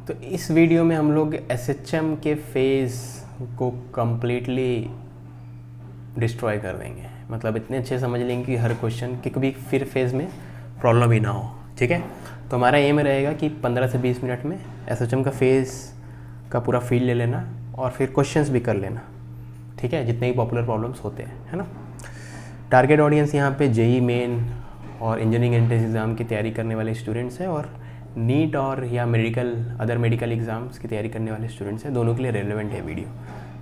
तो इस वीडियो में हम लोग एसएचएम के फेज़ को कम्प्लीटली डिस्ट्रॉय कर देंगे। मतलब इतने अच्छे समझ लेंगे कि हर क्वेश्चन की कभी फिर फेज़ में प्रॉब्लम ही ना हो। ठीक है, तो हमारा एम रहेगा कि 15 से 20 मिनट में एसएचएम का फेज़ का पूरा फील ले लेना और फिर क्वेश्चंस भी कर लेना। ठीक है, जितने भी पॉपुलर प्रॉब्लम्स होते हैं, है ना। टारगेट ऑडियंस यहाँ पे जेई मेन और इंजीनियरिंग एंट्रेंस एग्ज़ाम की तैयारी करने वाले स्टूडेंट्स हैं और नीट और या अदर मेडिकल एग्ज़ाम्स की तैयारी करने वाले स्टूडेंट्स हैं। दोनों के लिए रेलेवेंट है वीडियो।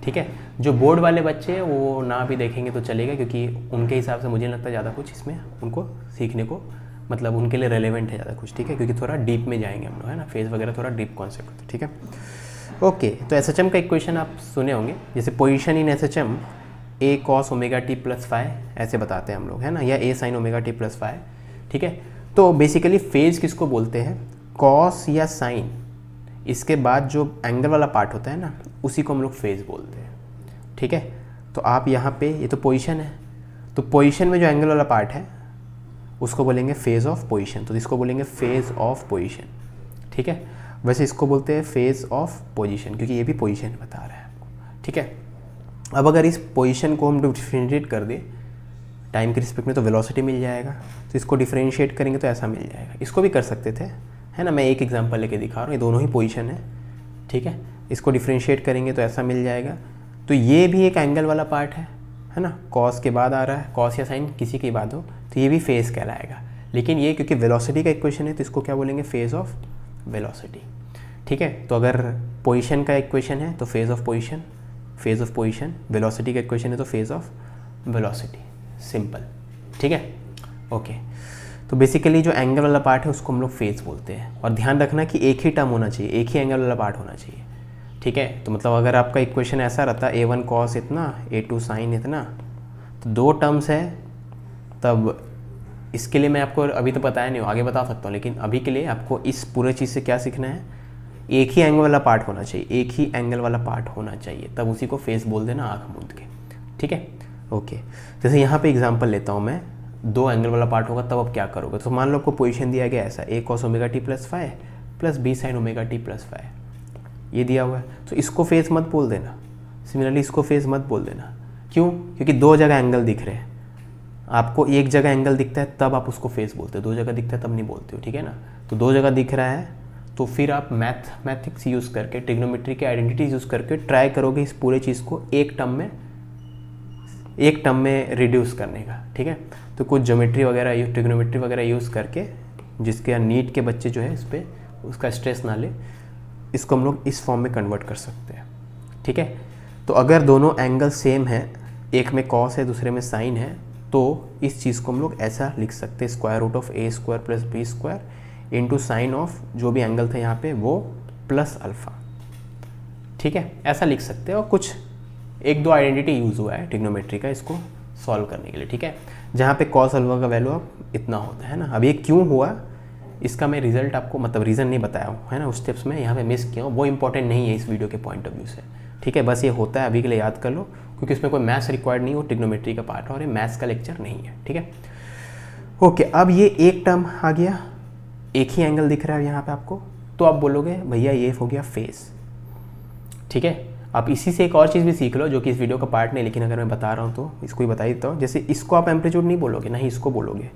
ठीक है, जो बोर्ड वाले बच्चे हैं वो ना भी देखेंगे तो चलेगा, क्योंकि उनके हिसाब से मुझे नहीं लगता ज़्यादा कुछ इसमें उनको सीखने को, मतलब उनके लिए रेलेवेंट है ज़्यादा कुछ। ठीक है, क्योंकि थोड़ा डीप में जाएंगे हम लोग, है ना। फेज़ वगैरह थोड़ा डीप कॉन्सेप्ट होता है। ठीक है, ओके। तो एसएचएम का इक्वेशन आप सुने होंगे, जैसे position in SHM A cos omega T plus five ऐसे बताते हैं हम लोग, है ना, या A sine omega T plus five. ठीक है, तो बेसिकली फेज़ किसको बोलते हैं, कॉस या साइन, इसके बाद जो एंगल वाला पार्ट होता है ना, उसी को हम लोग फेज़ बोलते हैं। ठीक है, तो आप यहाँ पे ये तो पोजीशन है, तो पोजीशन में जो एंगल वाला पार्ट है उसको बोलेंगे फेज़ ऑफ पोजीशन, तो इसको बोलेंगे फेज़ ऑफ पोजीशन। ठीक है, वैसे इसको बोलते हैं फेज़ ऑफ पोजीशन, क्योंकि ये भी पोजीशन बता रहा है आपको। ठीक है, अब अगर इस पोजीशन को हम डिफ्रेंशिएट कर दें टाइम के रिस्पेक्ट में तो वेलोसिटी मिल जाएगा, तो इसको डिफ्रेंशिएट करेंगे तो ऐसा मिल जाएगा। इसको भी कर सकते थे, है ना, मैं एक एग्जांपल लेके दिखा रहा हूँ, ये दोनों ही पोजीशन है। ठीक है, इसको डिफ्रेंशिएट करेंगे तो ऐसा मिल जाएगा। तो ये भी एक एंगल वाला पार्ट है ना, कॉस के बाद आ रहा है, कॉस या साइन किसी की बात हो तो ये भी फेज़ कहलाएगा। लेकिन ये क्योंकि वेलोसिटी का इक्वेशन है तो इसको क्या बोलेंगे, फेज़ ऑफ वेलोसिटी। ठीक है, तो अगर पोजीशन का इक्वेशन है तो phase of position, phase of position, velocity का इक्वेशन है तो फेज़ ऑफ वेलोसिटी, सिंपल। ठीक है, ओके। तो बेसिकली जो एंगल वाला पार्ट है उसको हम लोग फेज़ बोलते हैं, और ध्यान रखना कि एक ही टर्म होना चाहिए, एक ही एंगल वाला पार्ट होना चाहिए। ठीक है, तो मतलब अगर आपका इक्वेशन ऐसा रहता A1 कॉस इतना, A2 साइन इतना, तो दो टर्म्स है, तब इसके लिए मैं आपको अभी तो बताया नहीं, आगे बता सकता हूँ, लेकिन अभी के लिए आपको इस पूरे चीज़ से क्या सीखना है, एक ही एंगल वाला पार्ट होना चाहिए, एक ही एंगल वाला पार्ट होना चाहिए, तब उसी को फेस बोल देना आँख मूंद के। ठीक है, ओके। जैसे यहाँ पे एग्जांपल लेता हूँ मैं, दो एंगल वाला पार्ट होगा तब अब क्या करोगे, तो मान लो आपको पोजीशन दिया गया ऐसा, A cos omega T plus five plus B sine omega T plus five, ये दिया हुआ है, तो इसको फेस मत बोल देना। सिमिलरली इसको फेस मत बोल देना, क्यों, क्योंकि दो जगह एंगल दिख रहे हैं। आपको एक जगह एंगल दिखता है तब आप उसको फेस बोलते हो, दो जगह दिखता है तब नहीं बोलते हो। ठीक है ना, तो दो जगह दिख रहा है तो फिर आप मैथमेटिक्स यूज़ करके, ट्रिग्नोमेट्री के आइडेंटिटीज यूज़ करके ट्राई करोगे इस पूरे चीज़ को एक टर्म में रिड्यूस करने का। ठीक है, तो कुछ ज्योमेट्री वगैरह, ट्रिग्नोमेट्री वगैरह यूज़ करके, जिसके नीट के बच्चे जो है इस पर उसका स्ट्रेस ना ले, इसको हम लोग इस फॉर्म में कन्वर्ट कर सकते हैं। ठीक है, तो अगर दोनों एंगल सेम है, एक में कॉस है दूसरे में साइन है, तो इस चीज़ को हम लोग ऐसा लिख सकते हैं, square root of a square plus b square into sine of जो भी एंगल था यहाँ पे वो प्लस अल्फ़ा। ठीक है, ऐसा लिख सकते हैं, और कुछ एक दो आइडेंटिटी यूज़ हुआ है ट्रिग्नोमेट्री का इसको सॉल्व करने के लिए। ठीक है, जहाँ पे कॉस अल्फ़ा का वैल्यू अब इतना होता है ना। अब ये क्यों हुआ इसका मैं रिजल्ट आपको, मतलब रीज़न नहीं बताया हूँ, है ना, उस स्टेप्स में यहाँ पे मिस किया हूँ, वो इंपॉर्टेंट नहीं है इस वीडियो के पॉइंट ऑफ व्यू से। ठीक है, बस ये होता है, अभी के लिए याद कर लो, क्योंकि इसमें कोई मैथ्स रिक्वायर्ड नहीं हो, ट्रिग्नोमेट्री का पार्ट और ये मैथ्स का लेक्चर नहीं है। ठीक है, ओके। अब ये एक टर्म आ गया, एक ही एंगल दिख रहा है यहाँ पे आपको, तो आप बोलोगे भैया ये हो गया फेस। ठीक है, आप इसी से एक और चीज़ भी सीख लो जो कि इस वीडियो का पार्ट नहीं, लेकिन अगर मैं बता रहा हूँ तो इसको ही बता ही देता हूँ। जैसे इसको आप एम्पलीट्यूड नहीं बोलोगे, ना ही इसको बोलोगे,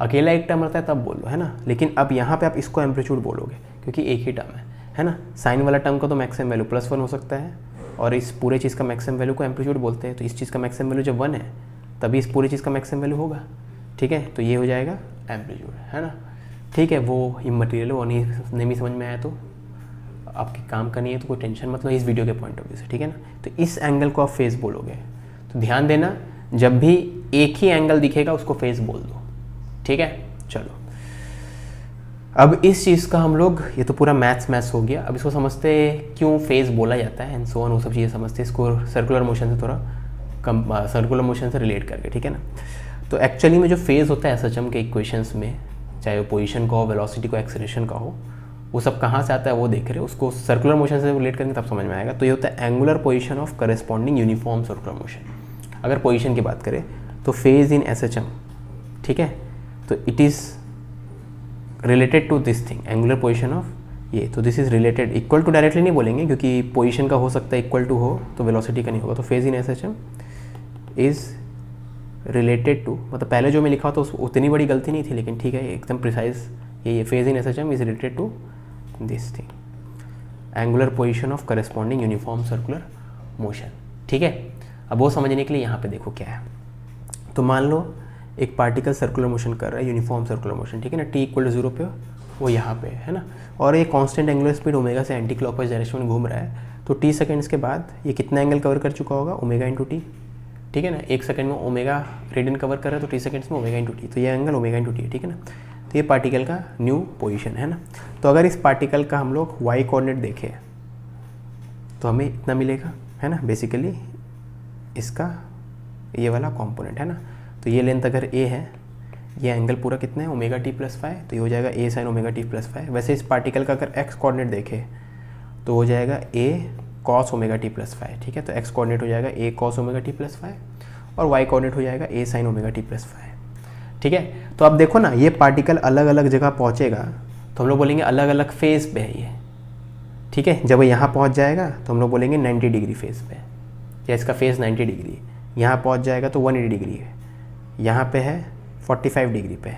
अकेला एक टर्म रहता है तब बोलो, है ना, लेकिन अब यहाँ पे आप इसको एम्पलीट्यूड बोलोगे क्योंकि एक ही टर्म है ना। साइन वाला टर्म का तो मैक्सिमम वैल्यू +1 हो सकता है, और इस पूरे चीज़ का मैक्सिमम वैल्यू को एम्पलीट्यूड बोलते हैं, तो इस चीज़ का मैक्सिमम वैल्यू जब 1 है तभी इस पूरी चीज़ का मैक्सिमम वैल्यू होगा। ठीक है, तो ये हो जाएगा एम्पलीट्यूड, है ना। ठीक है, वो इमटेरियल वो नहीं समझ में आया तो आपके काम का नहीं है, तो कोई टेंशन मतलब इस वीडियो के पॉइंट ऑफ व्यू से। ठीक है ना, तो इस एंगल को आप फेस बोलोगे, तो ध्यान देना जब भी एक ही एंगल दिखेगा उसको फेस बोल दो। ठीक है, चलो अब इस चीज़ का हम लोग, ये तो पूरा मैथ्स हो गया, अब इसको समझते क्यों फेस बोला जाता है एंड सो ऑन, वो सब चीज़ें समझते इसको सर्कुलर मोशन से थोड़ा सर्कुलर मोशन से रिलेट करके। ठीक है ना, तो एक्चुअली में जो फेज़ होता है एसएचएम के इक्वेशंस में, चाहे वो पोजीशन का हो, वेलोसिटी का, एक्सेलरेशन का हो, वो सब कहाँ से आता है वो देख रहे हो, उसको सर्कुलर मोशन से रिलेट करेंगे तब समझ में आएगा। तो ये होता है angular position of corresponding uniform circular motion. अगर पोजीशन की बात करें तो फेज इन एसएचएम, ठीक है, तो it is related to this thing, angular position of ये तो this is related, equal to directly नहीं बोलेंगे क्योंकि पोजीशन का हो सकता है इक्वल टू हो तो वेलोसिटी का नहीं होगा। तो phase in SHM is related to, मतलब पहले जो मैं लिखा तो उतनी बड़ी गलती नहीं थी, लेकिन ठीक है एकदम प्रिसाइज ये phase in SHM is related to this thing, angular position of corresponding uniform circular motion. ठीक है, अब वो समझने के लिए यहाँ पे देखो क्या है। तो मान लो एक पार्टिकल सर्कुलर मोशन कर रहा है, यूनिफॉर्म सर्कुलर मोशन, ठीक है ना, टी इक्वल टू 0 पे वो यहाँ पे है ना, और ये कांस्टेंट एंगुलर स्पीड ओमेगा से एंटी क्लॉकवाइज डायरेक्शन में घूम रहा है। तो टी सेकंड्स के बाद ये कितना एंगल कवर कर चुका होगा, ओमेगा इंटू टी। ठीक है ना, 1 सेकंड में ओमेगा रेडियन कवर कर रहा है तो टी सेकंड्स में ओमेगा इंटू टी, तो ये एंगल ओमेगा इंटू टी है। ठीक है ना, तो ये पार्टिकल का न्यू पोजीशन है ना। तो अगर इस पार्टिकल का हम लोग वाई कोऑर्डिनेट देखें तो हमें इतना मिलेगा, है ना, बेसिकली इसका ये वाला कंपोनेंट है ना। तो ये लेंथ अगर ए है, ये एंगल पूरा कितना है, ओमेगा टी प्लस 5, तो ये हो जाएगा ए साइन ओमेगा टी प्लस 5। वैसे इस पार्टिकल का अगर एक्स कोऑर्डिनेट देखें तो हो जाएगा ए कॉस ओमेगा टी प्लस 5। ठीक है, तो एक्स कोऑर्डिनेट हो जाएगा ए कॉस ओमेगा टी प्लस 5 और वाई कोऑर्डिनेट हो जाएगा ए साइन ओमेगा टी प्लस 5। ठीक है, तो अब देखो ना, ये पार्टिकल अलग अलग जगह पहुँचेगा तो हम लोग बोलेंगे अलग अलग फेज पे है ये। ठीक है, जब यहाँ पहुँच जाएगा तो हम लोग बोलेंगे 90 डिग्री फेज पे, या इसका फेज 90 डिग्री। यहाँ पहुँच जाएगा तो 180 डिग्री है, यहाँ पे है 45 डिग्री पे,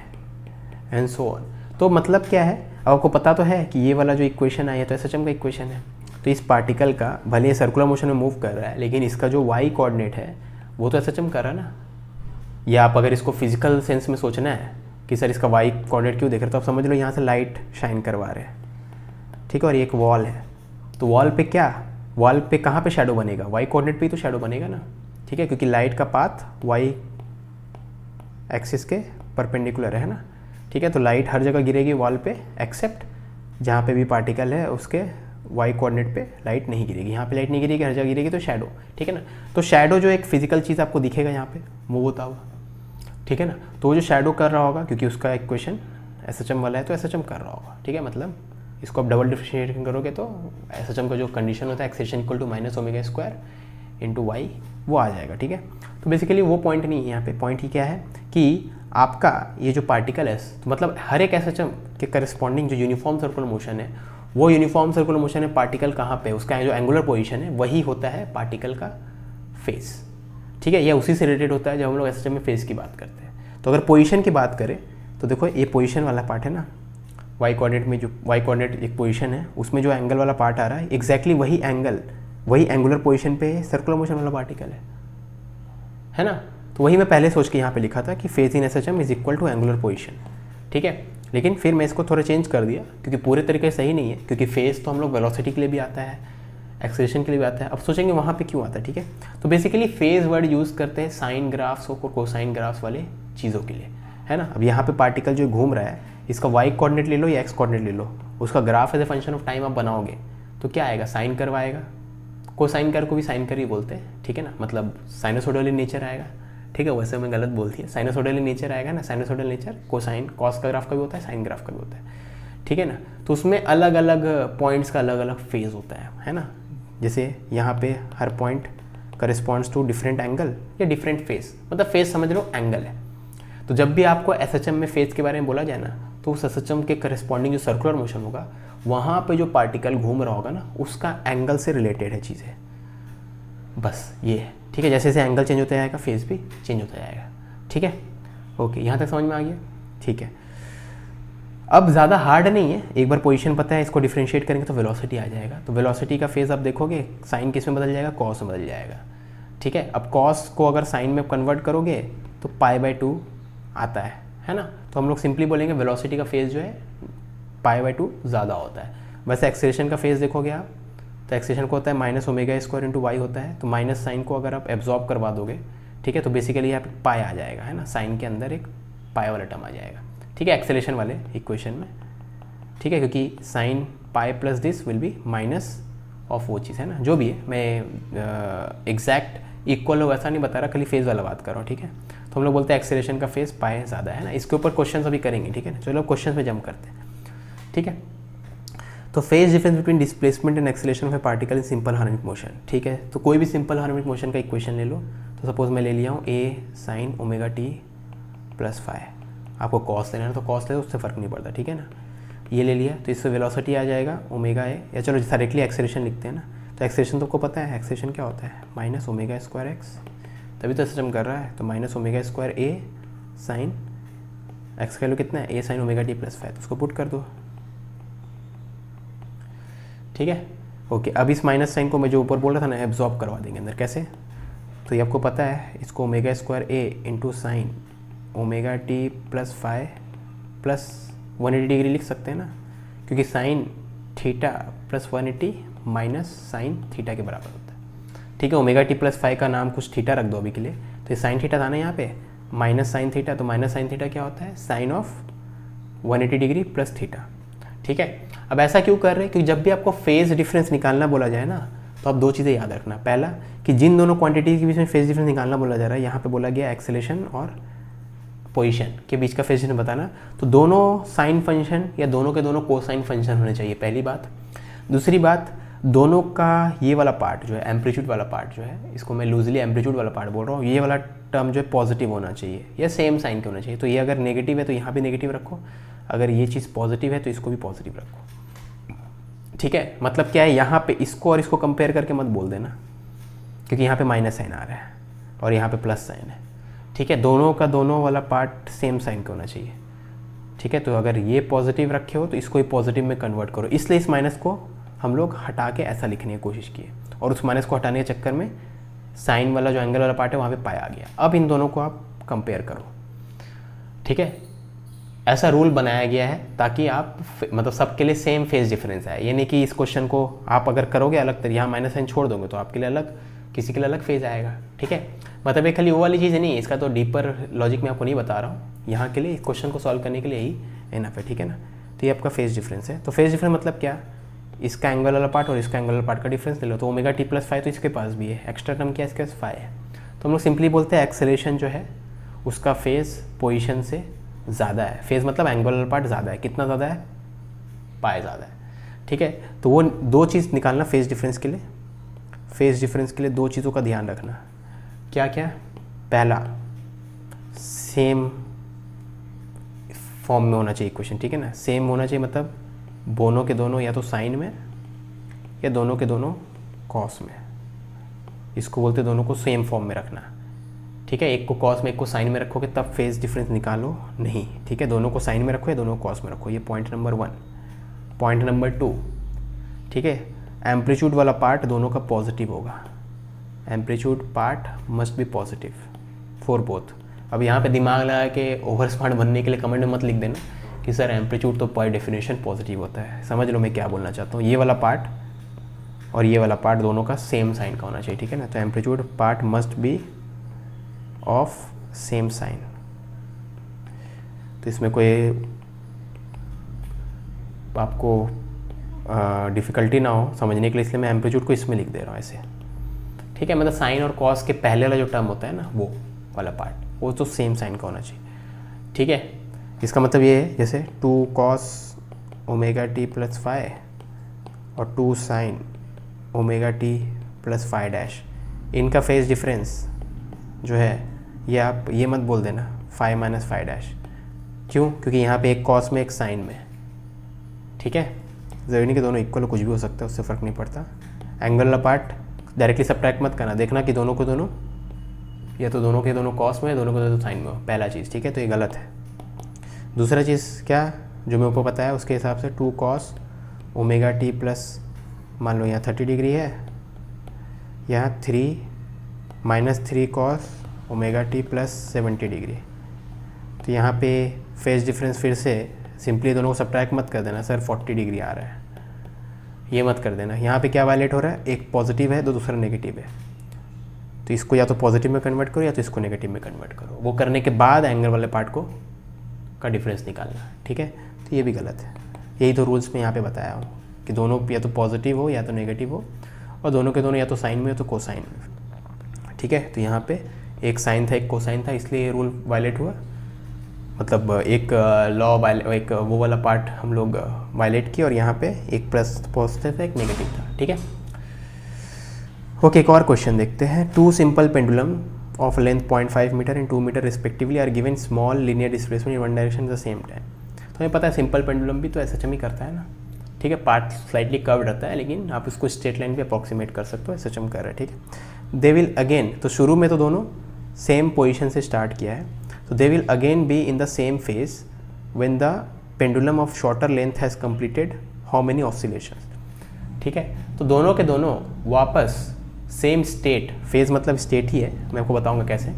एंड सो ऑन। तो मतलब क्या है, अब आपको पता तो है कि ये वाला जो इक्वेशन है ये तो एसएचएम का इक्वेशन है। तो इस पार्टिकल का भले ये सर्कुलर मोशन में मूव कर रहा है, लेकिन इसका जो वाई कोऑर्डिनेट है वो तो एसएचएम कर रहा है ना। या आप अगर इसको फिजिकल सेंस में सोचना है कि सर इसका वाई कोऑर्डिनेट क्यों देख रहे हो, तो आप समझ लो यहाँ से लाइट शाइन करवा रहे हैं। ठीक है, और ये एक वॉल है, तो वॉल पे क्या, वॉल पे कहाँ पे शैडो बनेगा, वाई कोऑर्डिनेट पे ही तो शैडो बनेगा ना। ठीक है, क्योंकि लाइट का पाथ वाई एक्सिस के परपेंडिकुलर है ना। ठीक है, तो लाइट हर जगह गिरेगी वॉल पे, एक्सेप्ट जहाँ पे भी पार्टिकल है उसके वाई कोऑर्डिनेट पे लाइट नहीं गिरेगी। यहाँ पे लाइट नहीं गिरेगी, हर जगह गिरेगी तो शैडो। ठीक है ना, तो शैडो जो एक फिजिकल चीज़ आपको दिखेगा यहाँ पे मूव होता हुआ। ठीक है ना, तो वो जो शैडो कर रहा होगा, क्योंकि उसका इक्वेशन एसएचएम वाला है तो एसएचएम कर रहा होगा। ठीक है, मतलब इसको आप डबल डिफरेंशिएशन करोगे तो एसएचएम का जो कंडीशन होता है acceleration equal to minus omega square into y, वो आ जाएगा। ठीक है, तो बेसिकली वो पॉइंट नहीं है यहाँ पे, पॉइंट ही क्या है कि आपका ये जो पार्टिकल है, तो मतलब हर एक एसएचएम के करस्पॉन्डिंग जो यूनिफॉर्म सर्कुलर मोशन है, वो यूनिफॉर्म सर्कुलर मोशन है पार्टिकल कहाँ पे, उसका जो एंगुलर पोजीशन है वही होता है पार्टिकल का फेस। ठीक है, यह उसी से रिलेटेड होता है जब हम लोग एसएचएम में फेस की बात करते हैं। तो अगर पोजीशन की बात करें तो देखो ये पोजीशन वाला पार्ट है ना, वाई कोऑर्डिनेट में जो वाई कोऑर्डिनेट एक पोजीशन है, उसमें जो एंगल वाला पार्ट आ रहा है एग्जैक्टली वही एंगल, वही एंगुलर पोजीशन पे सर्कुलर मोशन वाला पार्टिकल है ना। तो वही मैं पहले सोच के यहाँ पे लिखा था कि phase in SHM is equal to angular position. ठीक है, लेकिन फिर मैं इसको थोड़ा चेंज कर दिया क्योंकि पूरे तरीके से सही नहीं है, क्योंकि फेज तो हम लोग वेलोसिटी के लिए भी आता है, एक्सेलरेशन के लिए भी आता है। अब सोचेंगे वहाँ पे क्यों आता है। ठीक है, तो बेसिकली फेज वर्ड यूज़ करते हैं साइन ग्राफ्स और कोसाइन ग्राफ्स वाले चीज़ों के लिए, है ना। अब यहाँ पे पार्टिकल जो घूम रहा है, इसका वाई कोऑर्डिनेट ले लो या एक्स कोऑर्डिनेट ले लो, उसका graph as a function of time आप बनाओगे तो क्या आएगा, साइन कर्व आएगा। कोसाइन कर्व को भी साइन कर्व ही बोलते हैं। ठीक है ना, मतलब साइनोसोइडल इन नेचर आएगा। ठीक है, वैसे मैं गलत बोलती है, साइनोसोइडल इन नेचर आएगा ना, साइनोसोइडल नेचर कोसाइन, कॉस का ग्राफ का भी होता है, साइन ग्राफ का भी होता है। ठीक है ना, तो उसमें अलग अलग पॉइंट्स का अलग अलग फेज होता है ना। जैसे यहाँ पे हर point corresponds to different angle या डिफरेंट फेज, मतलब फेज समझ लो एंगल है। तो जब भी आपको एसएचएम में फेज के बारे में बोला जाए ना, तो उस एसएचएम के करस्पॉन्डिंग जो सर्कुलर मोशन होगा, वहाँ पे जो पार्टिकल घूम रहा होगा ना, उसका एंगल से रिलेटेड है चीज़ें, बस ये है। ठीक है, जैसे जैसे एंगल चेंज होता जाएगा फेज भी चेंज होता जाएगा। ठीक है, ओके, यहाँ तक समझ में आ गया। ठीक है, अब ज़्यादा हार्ड नहीं है, एक बार पोजीशन पता है, इसको डिफरेंशिएट करेंगे तो वेलोसिटी आ जाएगा। तो वेलोसिटी का फेज आप देखोगे, साइन किस में बदल जाएगा, कॉस में बदल जाएगा। ठीक है, अब कॉस को अगर साइन में कन्वर्ट करोगे तो π/2 आता है ना। तो हम लोग सिंपली बोलेंगे वेलोसिटी का फेज जो है π/2 ज़्यादा होता है। वैसे एक्सेलरेशन का फेज देखोगे आप, तो एक्सेलरेशन को होता है minus omega square into y होता है। तो माइनस साइन को अगर आप एब्जॉर्ब करवा दोगे, ठीक है, तो बेसिकली यहाँ पे पाई आ जाएगा, है ना, साइन के अंदर एक पाई वाला टर्म आ जाएगा। ठीक है, एक्सेलरेशन वाले इक्वेशन में। ठीक है, क्योंकि sine pi plus this will be minus of वो चीज़, है ना, जो भी है। मैं एग्जैक्ट इक्वल हो वैसा नहीं बता रहा, खाली फेज वाला बात कर रहा हूँ। ठीक है, तो हम लोग बोलते हैं एक्सेलरेशन का फेज पाई ज़्यादा है ना। इसके ऊपर क्वेश्चन अभी करेंगे। ठीक है ना, चलो क्वेश्चन में जंप करते हैं। ठीक है, तो phase difference between displacement and acceleration of A particle in simple harmonic motion. ठीक है, तो कोई भी सिंपल हार्मोनिक मोशन का इक्वेशन ले लो। तो सपोज मैं ले लिया हूँ ए साइन ओमेगा टी प्लस 5, आपको कॉस लेना है तो कॉस ले, उससे फ़र्क नहीं पड़ता। ठीक है ना, ये ले लिया तो इससे वेलोसिटी आ जाएगा ओमेगा ए, या चलो डायरेक्टली एक्सेलरेशन लिखते हैं ना, तो एक्सेलरेशन तो आपको पता है एक्सेलरेशन क्या होता है, माइनस ओमेगा स्क्वायर एक्स, तभी तो सिस्टम कर रहा है, तो माइनस ओमेगा स्क्वायर ए साइन एक्स का वैल्यू कितना है, ए साइन ओमेगा टी प्लस 5, तो उसको पुट कर दो, ठीक है। ओके, अब इस माइनस साइन को मैं जो ऊपर बोल रहा था ना एब्जॉर्ब करवा देंगे अंदर, कैसे, तो ये आपको पता है, इसको omega square A into sine omega T plus 5 plus 180 degree लिख सकते हैं ना, क्योंकि sine theta plus 180 minus sine theta के बराबर होता है, ठीक है। ओमेगा टी प्लस 5 का नाम कुछ थीटा रख दो अभी के लिए, तो ये साइन थीटा था ना यहाँ पे, माइनस साइन थीटा, तो माइनस साइन थीटा क्या होता है, sine of 180 degree plus theta, ठीक है। अब ऐसा क्यों कर रहे हैं, क्योंकि जब भी आपको फेज डिफरेंस निकालना बोला जाए ना, तो आप दो चीज़ें याद रखना, पहला कि जिन दोनों क्वांटिटी के बीच में फेज डिफरेंस निकालना बोला जा रहा है, यहाँ पे बोला गया एक्सेलरेशन और पोजीशन के बीच का फेज डिफरेंस बताना, तो दोनों साइन फंक्शन या दोनों के दोनों कोसाइन फंक्शन होने चाहिए, पहली बात। दूसरी बात, दोनों का ये वाला पार्ट जो है एम्पलीट्यूड वाला पार्ट जो है, इसको मैं लूजली एम्पलीट्यूड वाला पार्ट बोल रहा हूँ, ये वाला टर्म जो है पॉजिटिव होना चाहिए या सेम साइन के होना चाहिए, तो ये अगर नेगेटिव है तो यहाँ भी नेगेटिव रखो, अगर ये चीज़ पॉजिटिव है तो इसको भी पॉजिटिव रखो, ठीक है। मतलब क्या है, यहाँ पे इसको और इसको कंपेयर करके मत बोल देना, क्योंकि यहाँ पे माइनस साइन आ रहा है और यहाँ पे प्लस साइन है, ठीक है। दोनों का दोनों वाला पार्ट सेम साइन का होना चाहिए, ठीक है। तो अगर ये पॉजिटिव रखे हो तो इसको ही पॉजिटिव में कन्वर्ट करो, इसलिए इस माइनस को हम लोग हटा के ऐसा लिखने की कोशिश किए, और उस माइनस को हटाने के चक्कर में साइन वाला जो एंगल वाला पार्ट है वहाँ पे पाया आ गया। अब इन दोनों को आप कंपेयर करो, ठीक है। ऐसा रूल बनाया गया है ताकि आप मतलब सबके लिए सेम फेज डिफरेंस है, ये नहीं कि इस क्वेश्चन को आप अगर करोगे अलग तरीके, यहाँ माइनस साइन छोड़ दोगे तो आपके लिए अलग, किसी के लिए अलग फेज आएगा, ठीक है। मतलब ये खाली वो वाली चीज़ नहीं है, इसका तो डीपर लॉजिक मैं आपको नहीं बता रहा हूँ, यहाँ के लिए इस क्वेश्चन को सॉल्व करने के लिए ही इनफ है, ठीक है ना। तो ये आपका फेज डिफरेंस है, तो फेज डिफरेंस मतलब क्या, इसका एंगल वाला पार्ट और इसका एंगल वाला पार्ट का डिफरेंस ले लो, तो ओमेगा टी प्लस 5 तो इसके पास भी है, एक्स्ट्रा टर्म क्या है इसके पास 5 है, तो हम लोग सिंपली बोलते हैं एक्सेलरेशन जो है उसका फेज पोजीशन से ज़्यादा है, फेज मतलब एंगल वाला पार्ट ज़्यादा है, कितना ज़्यादा है, पाई ज़्यादा है, ठीक है। तो वो दो चीज़ निकालना फेज डिफरेंस के लिए, फेज डिफरेंस के लिए दो चीज़ों का ध्यान रखना, क्या क्या, पहला सेम फॉर्म में होना चाहिए इक्वेशन, ठीक है ना, सेम होना चाहिए, मतलब दोनों के दोनों या तो साइन में या दोनों के दोनों कॉस में, इसको बोलते दोनों को सेम फॉर्म में रखना, ठीक है। एक को कॉस में एक को साइन में रखोगे तब फेज डिफरेंस निकालो नहीं, ठीक है। दोनों को साइन में रखो या दोनों को कॉस में रखो, ये पॉइंट नंबर 1। पॉइंट नंबर 2, ठीक है, एम्पलीट्यूड वाला पार्ट दोनों का पॉजिटिव होगा, amplitude part must B positive for both. अब यहाँ पे दिमाग लगा के ओवर स्मार्ट बनने के लिए कमेंट में मत लिख देना कि सर एम्पलीट्यूड तो बाय डेफिनेशन पॉजिटिव होता है, समझ लो मैं क्या बोलना चाहता हूँ, ये वाला पार्ट और ये वाला पार्ट दोनों का सेम साइन का होना चाहिए, ठीक है ना। तो amplitude part must be of same sine, तो इसमें कोई आपको डिफ़िकल्टी ना हो समझने के लिए, इसलिए मैं एम्पलीट्यूड को इसमें लिख दे रहा हूँ ऐसे, ठीक है। मतलब साइन और कॉस के पहले वाला जो टर्म होता है ना वो वाला पार्ट, वो तो सेम साइन का होना चाहिए, ठीक है। इसका मतलब ये है जैसे 2 cos ओमेगा टी प्लस 5 और 2 sin omega T plus 5 dash, इनका फेज डिफरेंस जो है ये आप ये मत बोल देना 5 माइनस 5 डैश, क्यों, क्योंकि यहाँ पे एक कॉस में एक साइन में, ठीक है। ज़रूरी नहीं कि दोनों इक्वल कुछ भी हो सकता है, उससे फ़र्क नहीं पड़ता। एंगल वाला पार्ट डायरेक्टली सब्ट्रैक्ट मत करना, देखना कि दोनों को दोनों या तो दोनों के दोनों कॉस में है, दोनों को दोनों साइन में हो, पहला चीज़, ठीक है, तो ये गलत है। दूसरा चीज़ क्या जो मेरे को पता है उसके हिसाब से 2 cos ओमेगा टी प्लस, मान लो यहाँ 30 डिग्री है, यहाँ 3 cos omega T plus 70 degree, तो यहाँ पे फेज डिफरेंस फिर से सिंपली दोनों को सब्ट्रैक्ट मत कर देना, सर 40 डिग्री आ रहा है, ये मत कर देना। यहाँ पे क्या वायलेट हो रहा है, एक पॉजिटिव है तो दूसरा नेगेटिव है, तो इसको या तो पॉजिटिव में कन्वर्ट करो या तो इसको नेगेटिव में कन्वर्ट करो, वो करने के बाद एंगल वाले पार्ट को का डिफरेंस निकालना, ठीक है। तो ये भी गलत है, यही तो रूल्स में यहाँ पे बताया हूँ कि दोनों या तो पॉजिटिव हो या तो नेगेटिव हो, और दोनों के दोनों या तो साइन में हो तो कोसाइन में, ठीक है। तो यहाँ पे एक साइन था एक कोसाइन था, इसलिए ये रूल वायलेट हुआ, मतलब एक लॉ एक वो वाला पार्ट हम लोग वायलेट किया, और यहाँ पे एक प्लस पॉजिटिव था एक नेगेटिव था, ठीक है। ओके, एक और क्वेश्चन देखते हैं। 2 simple pendulum of length 0.5 meter and 2 meter respectively are given small linear displacement in one direction at the same time। हमें पता है सिंपल पेंडुलम भी तो एसएचएम ही करता है ना, ठीक है। पार्ट स्लाइटली कर्व्ड रहता है लेकिन आप इसको स्ट्रेट लाइन पे अप्रॉक्सीमेट कर सकते हो, एसएचएम कर रहे हैं, ठीक है। दे विल अगेन, तो शुरू में तो दोनों सेम पोजीशन से स्टार्ट किया है, तो they will again be in the same phase when the pendulum of shorter length has completed how many oscillations, ठीक है। तो दोनों के दोनों वापस सेम स्टेट, फेज मतलब स्टेट ही है, मैं आपको बताऊंगा कैसे,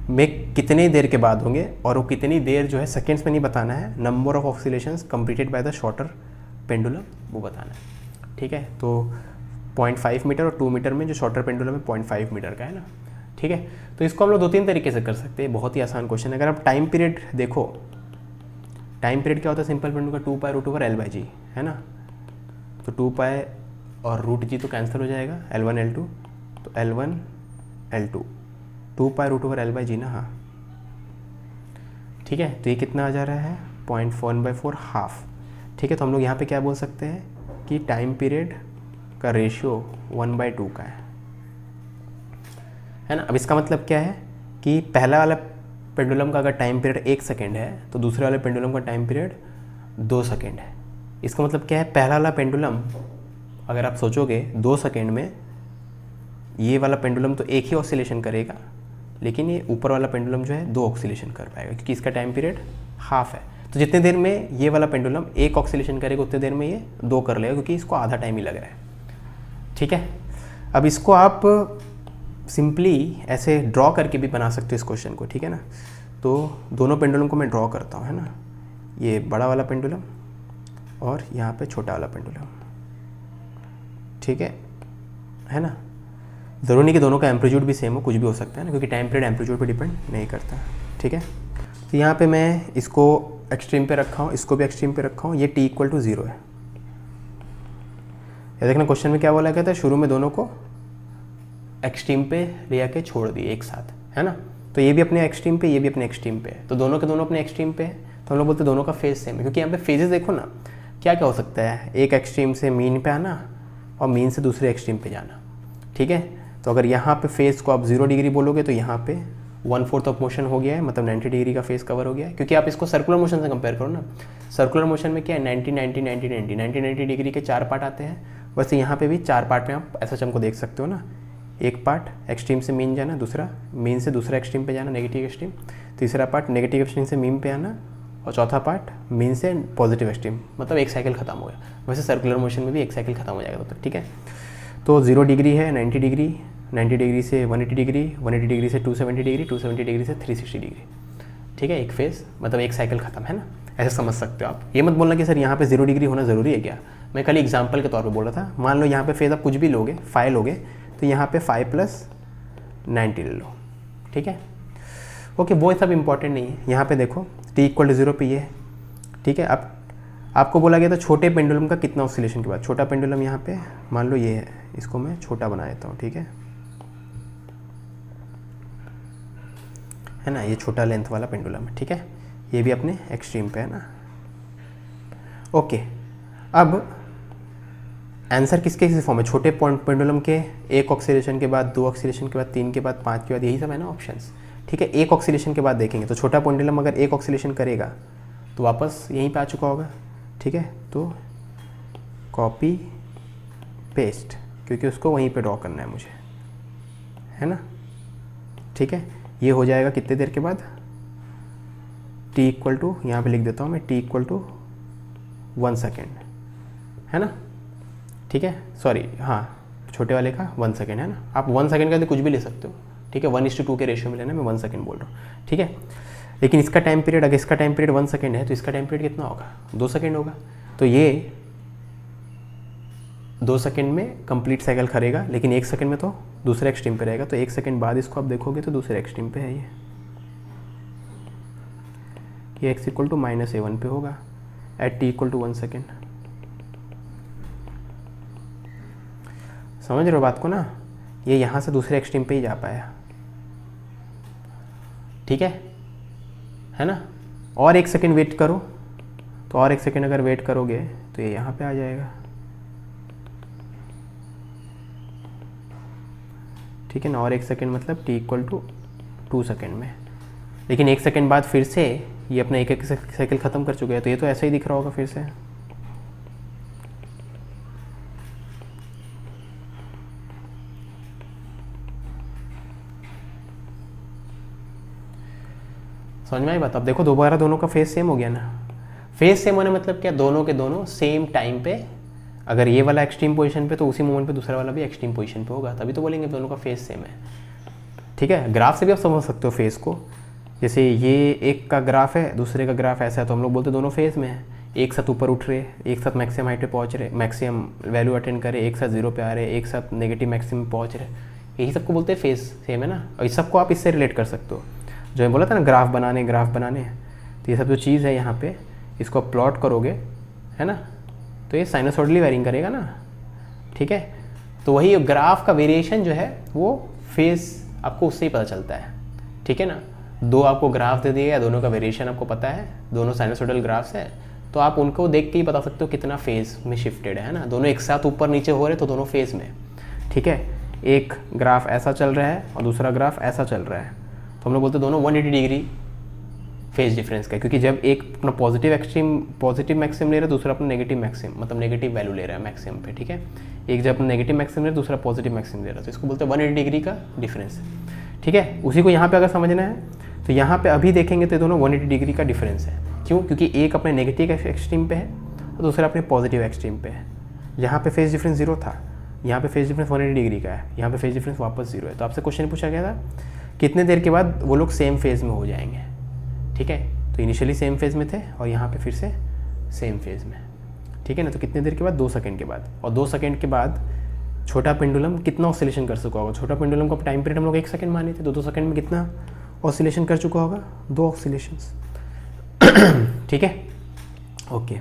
में कितनी देर के बाद होंगे, और वो कितनी देर जो है सेकेंड्स में नहीं बताना है, number of oscillations completed by the shorter pendulum वो बताना है, ठीक है। तो 0.5 मीटर और 2 मीटर में जो शॉर्टर पेंडुलम है 0.5 मीटर का है ना, ठीक है। तो इसको हम लोग 2-3 तरीके से कर सकते हैं, बहुत ही आसान क्वेश्चन है। अगर आप टाइम पीरियड देखो, टाइम पीरियड क्या होता है सिंपल पेंडुलम का, 2π√L/g है ना, तो 2π और √g तो कैंसिल हो जाएगा, L1 L2, तो L1 L2 2π√L/g ना, हाँ ठीक है। तो ये कितना आ जा रहा है 0.1/4 हाफ, ठीक है। तो हम लोग यहाँ पे क्या बोल सकते हैं कि टाइम पीरियड का रेशियो 1/2 का है ना। अब इसका मतलब क्या है कि पहला वाला पेंडुलम का अगर टाइम पीरियड 1 सेकेंड है तो दूसरे वाले पेंडुलम का टाइम पीरियड 2 सेकेंड है। इसका मतलब क्या है, पहला वाला पेंडुलम अगर आप सोचोगे 2 सेकेंड में ये वाला पेंडुलम तो एक ही ऑसिलेशन करेगा, लेकिन ये ऊपर वाला पेंडुलम जो है 2 ऑसिलेशन कर पाएगा क्योंकि इसका टाइम पीरियड हाफ है। तो जितने देर में ये वाला पेंडुलम 1 ऑसिलेशन करेगा उतने देर में ये 2 कर लेगा क्योंकि इसको आधा टाइम ही लग रहा है, ठीक है। अब इसको आप सिंपली ऐसे ड्रॉ करके भी बना सकते हो इस क्वेश्चन को, ठीक है ना। तो दोनों पेंडुलम को मैं ड्रॉ करता हूँ, है ना, ये बड़ा वाला पेंडुलम और यहाँ पे छोटा वाला पेंडुलम, ठीक है ना। ज़रूरी नहीं कि दोनों का एम्पलीट्यूड भी सेम हो, कुछ भी हो सकता है ना, क्योंकि टाइम पीरियड एम्पलीट्यूड पे डिपेंड नहीं करता, ठीक है। तो यहाँ पे मैं इसको एक्सट्रीम पे रखा हूँ, इसको भी एक्सट्रीम पे रखा हूँ, ये t=0 है। ये देखना क्वेश्चन में क्या बोला गया था, शुरू में दोनों को एक्सट्रीम पे ले आके छोड़ दिए एक साथ, है ना। तो ये भी अपने एक्सट्रीम पे, ये भी अपने एक्सट्रीम पे है, तो दोनों के दोनों अपने एक्सट्रीम पे है, तो हम लोग बोलते हैं दोनों का फेज सेम है। क्योंकि यहाँ पे फेजेस देखो ना क्या क्या हो सकता है, एक एक्सट्रीम से मीन पे आना और मीन से दूसरे एक्सट्रीम पे जाना, ठीक है। तो अगर यहाँ पे फेज को आप 0 डिग्री बोलोगे तो यहाँ पे 1/4 ऑफ मोशन हो गया है, मतलब 90 डिग्री का फेज कवर हो गया है। क्योंकि आप इसको सर्कुलर मोशन से कंपेयर करो ना, सर्कुलर मोशन में क्या है 90 डिग्री के 4 पार्ट आते हैं, वैसे यहाँ पे भी 4 पार्ट में आप एसएचएम को देख सकते हो ना। एक पार्ट एक्सट्रीम से मीन जाना, दूसरा मीन से दूसरा एक्सट्रीम पे जाना नेगेटिव एक्सट्रीम, तीसरा पार्ट नेगेटिव एक्सट्रीम से मीन पे आना, और चौथा पार्ट मीन से पॉजिटिव एक्सट्रीम, मतलब एक साइकिल खत्म हो गया। वैसे सर्कुलर मोशन में भी एक साइकिल खत्म हो जाएगा तब तक, ठीक है। तो 0 डिग्री है 90 डिग्री, 90 डिग्री से 180 डिग्री, 180 डिग्री से 270 डिग्री, 270 डिग्री से 360 डिग्री, ठीक है। एक फेज मतलब एक साइकिल खत्म, है ना, ऐसे समझ सकते हो आप। ये मत बोलना कि सर यहाँ पे 0 डिग्री होना ज़रूरी है क्या, मैं खाली एग्जांपल के तौर पे बोल रहा था। मान लो यहाँ पे फेज आप कुछ भी लोगे, 5 लोगे, तो यहाँ पे 5 + 90 ले लो, ठीक है। ओके, वो सब इंपॉर्टेंट नहीं है। यहाँ पे देखो t=0 पे ये, ठीक है। अब आपको बोला गया था छोटे पेंडुलम का कितना ऑसिलेशन के बाद, छोटा पेंडुलम यहाँ पे मान लो ये है, इसको मैं छोटा बना देता हूँ, ठीक है ना। ये छोटा लेंथ वाला पेंडुलम है, ठीक है, ये भी अपने एक्सट्रीम पे है ना। ओके, अब आंसर किसके किस फॉर्म है, छोटे पेंडुलम के 1 ऑक्सीलेशन के बाद, 2 ऑक्सीलेशन के बाद, 3 के बाद, 5 के बाद, यही सब है ना ऑप्शंस, ठीक है। 1 ऑक्सीलेशन के बाद देखेंगे तो छोटा पेंडुलम अगर 1 ऑक्सीलेशन करेगा तो वापस यहीं पे आ चुका होगा, ठीक है। तो कॉपी पेस्ट, क्योंकि उसको वहीं पे ड्रॉ करना है मुझे, है ना, ठीक है। ये हो जाएगा कितने देर के बाद, t= यहाँ पे लिख देता हूँ मैं, t= 1 सेकेंड, है ना, ठीक है। सॉरी, हाँ, छोटे वाले का 1 सेकेंड है ना। आप 1 सेकेंड का तो कुछ भी ले सकते हो, ठीक है, 1:2 के रेशियो में लेना, मैं 1 सेकेंड बोल रहा हूँ, ठीक है। लेकिन इसका टाइम पीरियड, अगर इसका टाइम पीरियड 1 सेकेंड है तो इसका टाइम पीरियड कितना होगा, 2 सेकेंड होगा। तो ये 2 सेकेंड में कंप्लीट साइकिल करेगा, लेकिन 1 सेकेंड में तो दूसरे एक्सट्रीम पे रहेगा। तो 1 सेकेंड बाद इसको आप देखोगे तो दूसरे एक्सट्रीम पे है ये x = -a1 पे होगा एट t = 1 सेकेंड। समझ रहे हो बात को ना, ये यहाँ से दूसरे एक्सट्रीम पे ही जा पाया, ठीक है ना। और 1 सेकेंड वेट करो, तो और 1 सेकेंड अगर वेट करोगे तो ये यहाँ पे आ जाएगा, ठीक है ना। और 1 सेकेंड मतलब t = 2 सेकेंड में, लेकिन 1 सेकेंड बाद फिर से ये अपना एक साइकिल ख़त्म कर चुके हैं, तो ये तो ऐसा ही दिख रहा होगा फिर से। समझ में आई बात? अब देखो दोबारा दोनों का फेज सेम हो गया ना। फेज सेम होने मतलब क्या, दोनों के दोनों सेम टाइम पे, अगर ये वाला एक्सट्रीम पोजीशन पे तो उसी मोमेंट पे दूसरा वाला भी एक्सट्रीम पोजीशन पे होगा, तभी तो बोलेंगे दोनों का फेज सेम है। ठीक है, ग्राफ से भी आप समझ सकते हो फेज को। जैसे ये एक का ग्राफ है, दूसरे का ग्राफ ऐसा है, तो हम लोग बोलते दोनों फेज में है, एक साथ ऊपर उठ रहे, एक साथ मैक्सिमम हाइट पे पहुंच रहे, मैक्सिमम वैल्यू अटेंड करे, एक साथ जीरो पे आ रहे, एक साथ नेगेटिव मैक्सिमम पहुंच रहे, यही सबको बोलते हैं फेज सेम है ना। और इस सबको आप इससे रिलेट कर सकते हो, जो मैं बोला था ना ग्राफ बनाने, तो ये सब जो चीज़ है यहाँ पे, इसको प्लॉट करोगे है ना, तो ये साइनोसॉइडली वेरिंग करेगा ना। ठीक है, तो वही ग्राफ का वेरिएशन जो है वो फेज आपको उससे ही पता चलता है। ठीक है ना, दो आपको ग्राफ दे दिए, दोनों का वेरिएशन आपको पता है, दोनों साइनोसॉइडल ग्राफ्स है, तो आप उनको देख के ही बता सकते हो कितना फेज में शिफ्टेड है ना। दोनों एक साथ ऊपर नीचे हो रहे तो दोनों फेज में। ठीक है, एक ग्राफ ऐसा चल रहा है और दूसरा ग्राफ ऐसा चल रहा है, तो हम लोग बोलते हैं दोनों 180 डिग्री फेज डिफरेंस का, क्योंकि जब एक अपना पॉजिटिव मैक्सिमम ले रहा है, दूसरा अपना नेगेटिव मैक्सिमम मतलब नेगेटिव वैल्यू ले रहा है मैक्सिमम पे। ठीक है, एक जब अपना नेगेटिव मैक्सिमम ले रहा है, दूसरा पॉजिटिव मैक्सिमम ले रहा है, तो इसको बोलते हैं 180 डिग्री का डिफरेंस। ठीक है, उसी को यहाँ पे अगर समझना है तो यहाँ पे अभी देखेंगे तो दोनों 180 डिग्री का डिफरेंस है। क्यों? क्योंकि एक अपने नेगेटिव एक्सट्रीम पे है और दूसरा अपने पॉजिटिव एक्सट्रीम पे है। यहाँ पे फेज डिफरेंस 0 था, यहाँ पे फेज डिफरेंस 180 डिग्री का है, यहाँ पे फेज डिफरेंस वापस 0 है। तो आपसे क्वेश्चन पूछा गया था कितने देर के बाद वो लोग सेम फेज में हो जाएंगे। ठीक है, तो इनिशियली सेम फेज में थे और यहाँ पे फिर से सेम फेज में। ठीक है ना, तो कितने देर के बाद, 2 सेकंड के बाद। और 2 सेकंड के बाद छोटा पेंडुलम कितना ऑसिलेशन कर चुका होगा? छोटा पेंडुलम का टाइम पीरियड हम लोग 1 सेकंड माने थे, 2 सेकंड में कितना ऑसिलेशन कर चुका होगा? 2 ऑसिलेशंस। ठीक है, ओके।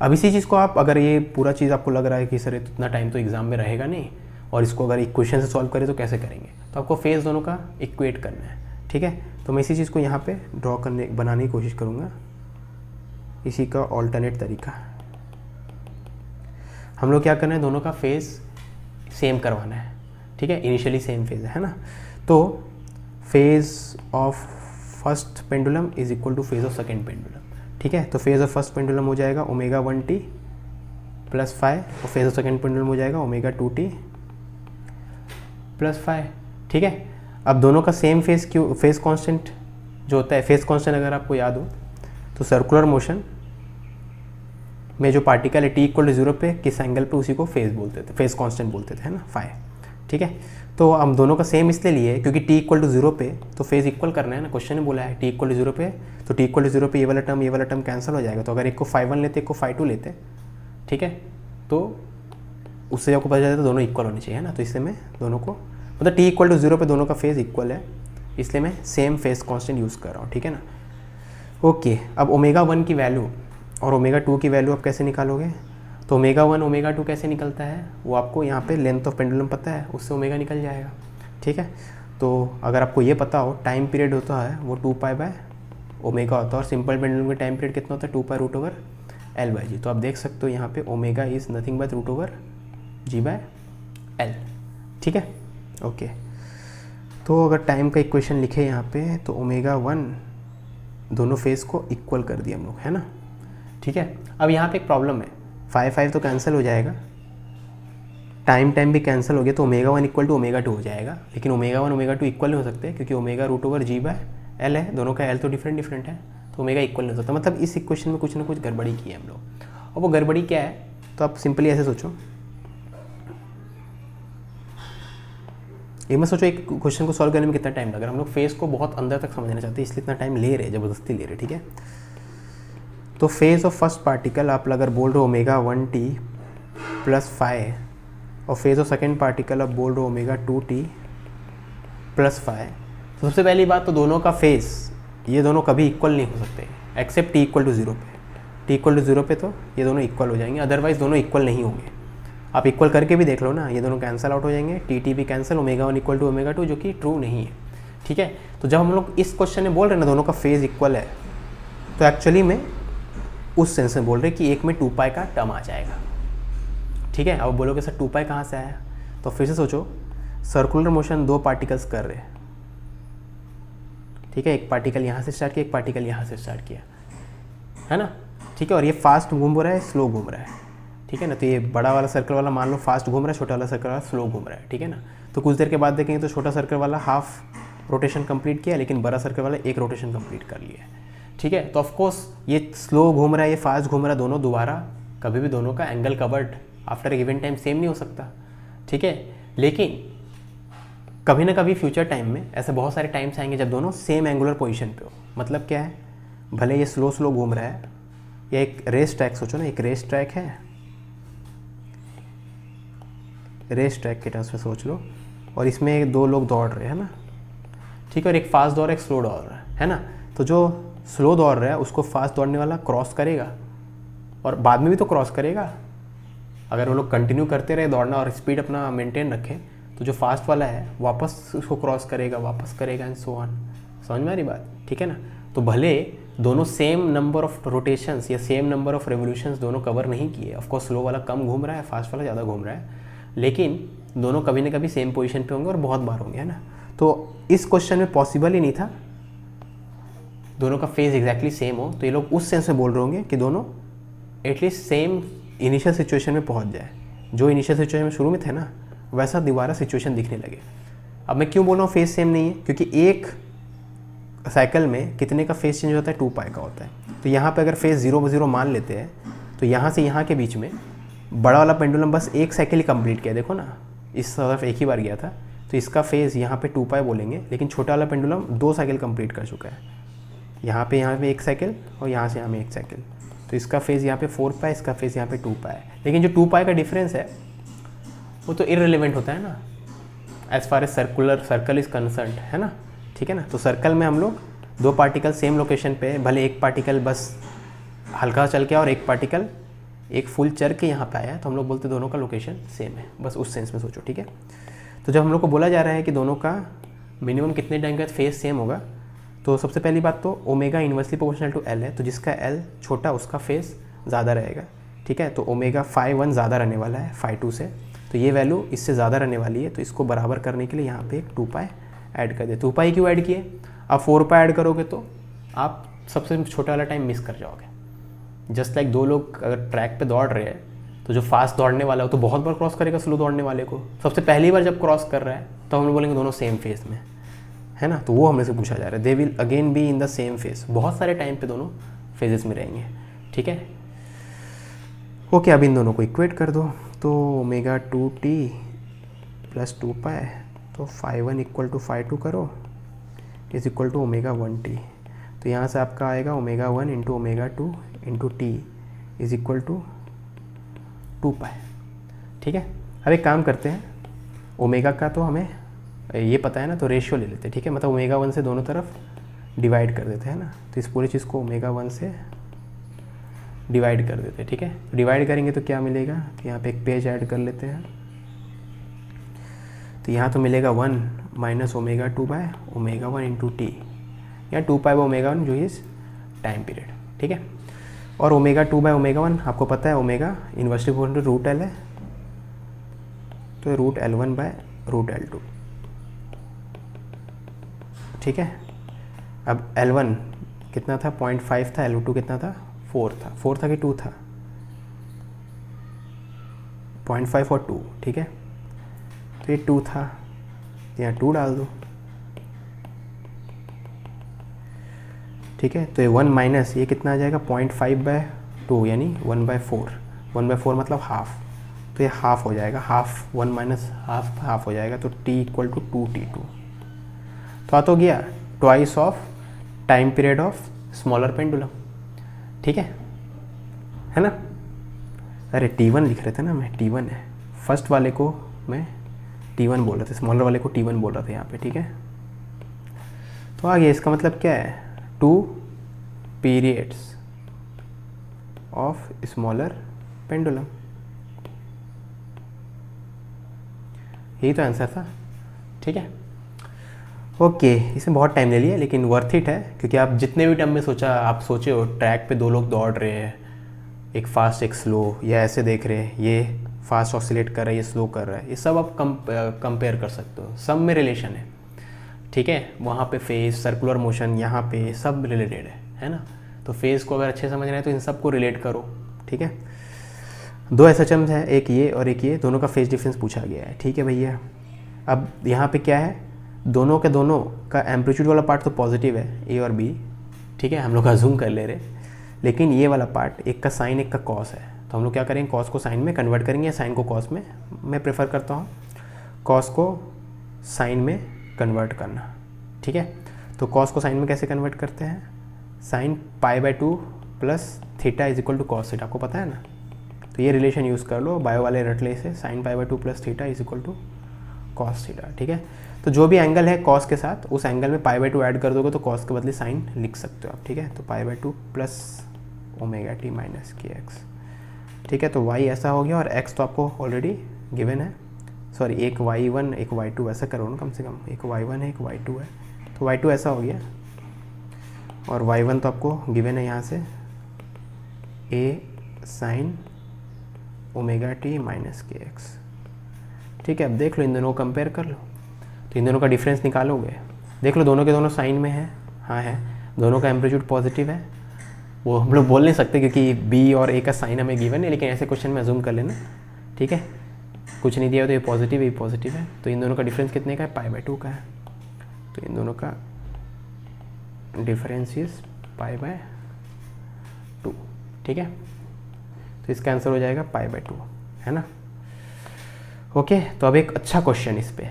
अब इसी चीज़ को आप, अगर ये पूरा चीज़ आपको लग रहा है कि सर इतना टाइम तो एग्जाम में रहेगा नहीं, और इसको अगर इक्वेशन से सॉल्व करें तो कैसे करेंगे, तो आपको फेज दोनों का इक्वेट करना है। ठीक है, तो मैं इसी चीज़ को यहाँ पे ड्रॉ बनाने की कोशिश करूँगा, इसी का ऑल्टरनेट तरीका। हम लोग क्या करना है, दोनों का फेज सेम करवाना है। ठीक है, इनिशियली सेम फेज है ना, तो phase of first pendulum is equal two phase of second pendulum. ठीक है, तो फेज ऑफ फर्स्ट पेंडुलम हो जाएगा ω1t + 5 और फेज ऑफ सेकेंड पेंडुलम हो जाएगा ω2t + 5। ठीक है, अब दोनों का सेम फेज फेज कांस्टेंट जो होता है, फेज कांस्टेंट अगर आपको याद हो तो सर्कुलर मोशन में जो पार्टिकल है t = 0 पे किस एंगल पे, उसी को फेज बोलते थे, फेज कांस्टेंट बोलते थे, है ना, फाई। ठीक है, तो हम दोनों का सेम इसलिए लिए क्योंकि t = 0 पे तो फेज इक्वल करना है ना, क्वेश्चन ने बोला है t = 0 पे, तो t = 0 पे ये वाला टर्म कैंसिल हो जाएगा। तो अगर एक को φ1 लेते, एक को φ2 लेते, ठीक है, तो उससे आपको पता चलता है दोनों इक्वल होने चाहिए, है ना। तो इसलिए मैं दोनों को, मतलब t = 0 पे दोनों का फेज इक्वल है, इसलिए मैं सेम फेज कांस्टेंट यूज़ कर रहा हूँ। ठीक है ना, ओके। अब ω1 की वैल्यू और ω2 की वैल्यू आप कैसे निकालोगे? तो ω1 ω2 कैसे निकलता है, वो आपको यहाँ पे लेंथ ऑफ पेंडुलम पता है, उससे ओमेगा निकल जाएगा। ठीक है, तो अगर आपको ये पता हो टाइम पीरियड होता है वो 2π/ω होता है, और सिंपल पेंडुलम का टाइम पीरियड कितना होता है 2π√L/g। तो आप देख सकते हो यहाँ पे omega is nothing but √G/L। ठीक है, ओके। तो अगर टाइम का इक्वेशन लिखे यहाँ पे तो ω1 दोनों फेस को इक्वल कर दिया हम लोग, है ना। ठीक है, अब यहाँ पे एक प्रॉब्लम है, 5 तो कैंसिल हो जाएगा, टाइम भी कैंसिल हो गया, तो ω1 = ω2 हो जाएगा। लेकिन ω1 ω2 इक्वल नहीं हो सकते क्योंकि ओमेगा √G/L है, दोनों का L तो डिफरेंट है, तो ओमेगा इक्वल नहीं हो सकता। मतलब इस इक्वेशन में कुछ ना कुछ गड़बड़ी की है हम लोग, और वो गड़बड़ी क्या है, तो आप सिंपली ऐसे सोचो, ये मत सोचो एक क्वेश्चन को सॉल्व करने में कितना टाइम लग रहा है। हम लोग फेस को बहुत अंदर तक समझना चाहते हैं, इसलिए इतना टाइम ले रहे, ज़बरदस्ती ले रहे। ठीक है, तो फेज ऑफ फर्स्ट पार्टिकल आप अगर बोल रहे हो ω1t + 5 और फेज ऑफ सेकेंड पार्टिकल आप बोल रहे हो ω2t + 5, तो सबसे पहली बात तो दोनों का फेज ये दोनों कभी इक्वल नहीं हो सकते एक्सेप्ट t = 0 पे। t = 0 पे तो ये दोनों इक्वल हो जाएंगे, अदरवाइज दोनों इक्वल नहीं होंगे। आप इक्वल करके भी देख लो ना, ये दोनों कैंसिल आउट हो जाएंगे, टी भी कैंसिल, ω1 = ω2 जो कि ट्रू नहीं है। ठीक है, तो जब हम लोग इस क्वेश्चन में बोल रहे हैं ना दोनों का फेज इक्वल है, तो एक्चुअली में उस सेंस में बोल रहे कि एक में 2π का टर्म आ जाएगा। ठीक है, अब बोलोगे सर 2π कहाँ से आया, तो फिर से सोचो, सर्कुलर मोशन 2 पार्टिकल्स कर रहे हैं, ठीक है, एक पार्टिकल यहाँ से स्टार्ट किया, एक पार्टिकल यहाँ से स्टार्ट किया, है ना, ठीक है, और ये फास्ट घूम रहा है, स्लो घूम रहा है, ठीक है ना। तो ये बड़ा वाला सर्कल वाला मान लो फास्ट घूम रहा है, छोटा वाला सर्कल वाला स्लो घूम रहा है, ठीक है ना। तो कुछ देर के बाद देखेंगे तो छोटा सर्कल वाला हाफ रोटेशन कंप्लीट किया, लेकिन बड़ा सर्कल वाला एक रोटेशन कंप्लीट कर लिया, ठीक है। तो ऑफकोर्स ये स्लो घूम रहा है, ये फास्ट घूम रहा है, दोनों दोबारा कभी भी दोनों का angle covered after a given time same नहीं हो सकता, ठीक है। लेकिन कभी ना कभी फ्यूचर टाइम में ऐसे बहुत सारे टाइम्स आएंगे जब दोनों सेम एंगुलर पोजीशन पे हो। मतलब क्या है, भले ये स्लो स्लो घूम रहा है, या एक रेस ट्रैक सोचो ना, एक रेस ट्रैक है, रेस ट्रैक के टर्म्स में सोच लो, और इसमें दो लोग दौड़ रहे हैं ना, ठीक है, और एक फास्ट दौड़ रहा है, एक स्लो दौड़ रहा है ना। तो जो स्लो दौड़ रहा है उसको फास्ट दौड़ने वाला क्रॉस करेगा, और बाद में भी तो क्रॉस करेगा। अगर वो लोग कंटिन्यू करते रहे दौड़ना और स्पीड अपना मेंटेन रखें, तो जो फास्ट वाला है वापस उसको क्रॉस करेगा, वापस करेगा, एंड सो ऑन। समझ में आ रही बात, ठीक है ना। तो भले दोनों सेम नंबर ऑफ रोटेशंस या सेम नंबर ऑफ रेवोल्यूशंस दोनों कवर नहीं किए, ऑफकोर्स स्लो वाला कम घूम रहा है, फास्ट वाला ज़्यादा घूम रहा है, लेकिन दोनों कभी ना कभी सेम पोजीशन पे होंगे और बहुत बार होंगे, है ना। तो इस क्वेश्चन में पॉसिबल ही नहीं था दोनों का फेज एग्जैक्टली सेम हो। तो ये लोग उस सेंस में बोल रहे होंगे कि दोनों एटलीस्ट सेम इनिशियल सिचुएशन में पहुंच जाए, जो इनिशियल सिचुएशन में शुरू में थे ना वैसा दोबारा सिचुएशन दिखने लगे। अब मैं क्यों बोल रहा हूँ फेज सेम नहीं है, क्योंकि एक साइकिल में कितने का फेज चेंज होता है, 2 पाई का होता है। तो यहाँ पे अगर फेज 0 0 मान लेते हैं, तो यहाँ से यहाँ के बीच में बड़ा वाला पेंडुलम बस एक साइकिल ही कंप्लीट किया, देखो ना इस तरफ एक ही बार गया था, तो इसका फेज यहाँ पे 2 पाई बोलेंगे, लेकिन छोटा वाला पेंडुलम 2 साइकिल कंप्लीट कर चुका है। यहाँ पे एक साइकिल और यहाँ से यहाँ में एक साइकिल, तो इसका फेज यहाँ पे 4 पाई, इसका फेज यहाँ पे 2 पाई। लेकिन जो 2 पाई का डिफरेंस है वो तो इररिलेवेंट होता है ना as far as circle is concerned, है ना, ठीक है ना। तो सर्कल में हम लोग 2 पार्टिकल सेम लोकेशन पे, भले एक पार्टिकल बस हल्का चल के और एक पार्टिकल एक फुल चल के यहाँ पे आया, तो हम लोग बोलते दोनों का लोकेशन सेम है, बस उस सेंस में सोचो, ठीक है। तो जब हम लोग को बोला जा रहा है कि दोनों का मिनिमम कितने टाइम के बाद फेज सेम होगा, तो सबसे पहली बात तो omega inversely proportional to L है, तो जिसका एल छोटा उसका फेज ज़्यादा रहेगा, ठीक है। तो ओमेगा φ1 ज़्यादा रहने वाला है φ2 से, तो ये वैल्यू इससे ज़्यादा रहने वाली है। तो इसको बराबर करने के लिए यहाँ पे एक 2 पाई ऐड कर दे। 2 पाई क्यों ऐड किए, आप 4 पाई ऐड करोगे तो आप सबसे छोटा वाला टाइम मिस कर जाओगे। जस्ट लाइक 2 लोग अगर ट्रैक पे दौड़ रहे हैं, तो जो फास्ट दौड़ने वाला हो तो बहुत बार क्रॉस करेगा स्लो दौड़ने वाले को, सबसे पहली बार जब क्रॉस कर रहा है तो हम लोग बोलेंगे दोनों सेम फेज में, है ना। तो वो हमने से पूछा जा रहा है, they will again be in the same phase, बहुत सारे टाइम पे दोनों फेजेस में रहेंगे, ठीक है। ओके, अब इन दोनों को इक्वेट कर दो, तो ओमेगा 2t प्लस 2 पाई, तो φ1 इक्वल टू φ2 करो is equal to omega 1t। तो यहाँ से आपका आएगा omega 1 into omega 2 into t is equal to 2 pi, ठीक है। अब एक काम करते हैं, ओमेगा का तो हमें ये पता है ना, तो रेशियो ले लेते हैं, ठीक है। मतलब ओमेगा 1 से दोनों तरफ डिवाइड कर देते हैं ना, तो इस पूरी चीज़ को ओमेगा 1 से डिवाइड कर देते हैं, ठीक है। डिवाइड करेंगे तो क्या मिलेगा, तो यहाँ पे एक पेज ऐड कर लेते हैं, तो यहाँ तो मिलेगा 1 minus omega 2 by omega 1 into T, या 2 पाई बाय ओमेगा 1 जो इज़ टाइम पीरियड, ठीक है। और ओमेगा 2 बाय ओमेगा 1 आपको पता है omega inversely proportional to root L है, तो root L1 by root L2, ठीक है। अब L1 कितना था, 0.5 था, L2 कितना था, 4 था, 4 था कि 2 था, 0.5 और 2, ठीक है। तो ये 2 था, यहाँ 2 डाल दो, ठीक है। तो ये 1 माइनस ये कितना आ जाएगा, 0.5 बाय 2 यानी 1/4, 1/4 मतलब हाफ, तो ये हाफ हो जाएगा, हाफ 1 माइनस हाफ हो जाएगा, तो t इक्वल टू 2t2। तो आ तो गया twice of time period of smaller pendulum, ठीक है ना। अरे T1 लिख रहे थे ना, मैं T1 है, फर्स्ट वाले को मैं T1 बोल रहे थे, स्मॉलर वाले को T1 बोल रहे थे यहाँ पे, ठीक है। तो आ गया, इसका मतलब क्या है, 2 पीरियड्स ऑफ स्मॉलर पेंडुलम, यही तो आंसर था, ठीक है। ओके, इसमें बहुत टाइम ले लिया लेकिन वर्थ इट है, क्योंकि आप जितने भी टर्म में सोचा, आप सोचे हो ट्रैक पे 2 लोग दौड़ रहे हैं, एक फास्ट एक स्लो, या ऐसे देख रहे हैं ये फास्ट ऑसिलेट कर रहा है, ये स्लो कर रहा है, ये सब आप कंपेयर कर सकते हो, सब में रिलेशन है, ठीक है, वहाँ पे फेस, सर्कुलर मोशन, यहाँ पे सब रिलेटेड है ना। तो फेस को अगर अच्छे समझ रहे हैं तो इन सब को रिलेट करो, ठीक है। दो एसएचएम्स हैं, एक ये और एक ये, दोनों का फेस डिफरेंस पूछा गया है, ठीक है भैया। अब यहाँ पे क्या है, दोनों के दोनों का एम्पलीट्यूड वाला पार्ट तो पॉजिटिव है, ए और बी, ठीक है, हम लोग अज्यूम कर ले रहे, लेकिन ये वाला पार्ट, एक का साइन एक का कॉस है, तो हम लोग क्या करेंगे, कॉस को साइन में कन्वर्ट करेंगे, साइन को कॉस में। मैं प्रेफर करता हूँ कॉस को साइन में कन्वर्ट करना, ठीक है। तो कॉस को साइन में कैसे कन्वर्ट करते हैं, sine π/2 plus theta is equal to cos theta, आपको पता है ना। तो ये रिलेशन यूज़ कर लो, बायो वाले रटले से, sine π/2 plus theta is equal to cos theta, ठीक है। तो जो भी एंगल है कॉस के साथ, उस एंगल में π/2 ऐड कर दोगे तो कॉस के बदले साइन लिख सकते हो आप, ठीक है। तो π/2 प्लस ω/t माइनस kx, ठीक है। तो y ऐसा हो गया, और x तो आपको ऑलरेडी गिवन है, सॉरी एक y1 एक y2 ऐसा करो ना, कम से कम एक y1 है एक y2 है, तो y2 ऐसा हो गया, और y1 तो आपको गिवन है यहाँ से a sign ω/t minus kx, ठीक है। अब देख लो, इन दोनों को कंपेयर कर लो, तो इन दोनों का डिफरेंस निकालोगे, देख लो दोनों के दोनों साइन में है, हाँ है, दोनों का एम्पलीट्यूड पॉजिटिव है। वो हम लोग बोल नहीं सकते क्योंकि b और a का साइन हमें गिवन है, लेकिन ऐसे क्वेश्चन में अज्यूम कर लेना, ठीक है। कुछ नहीं दिया तो ये पॉजिटिव है, ये पॉजिटिव है, तो इन दोनों का डिफरेंस कितने का है, π/2 का है, तो इन दोनों का डिफरेंस इज π/2, ठीक है। तो इसका आंसर हो जाएगा π/2, है ना। ओके, तो अब एक अच्छा क्वेश्चन इस पे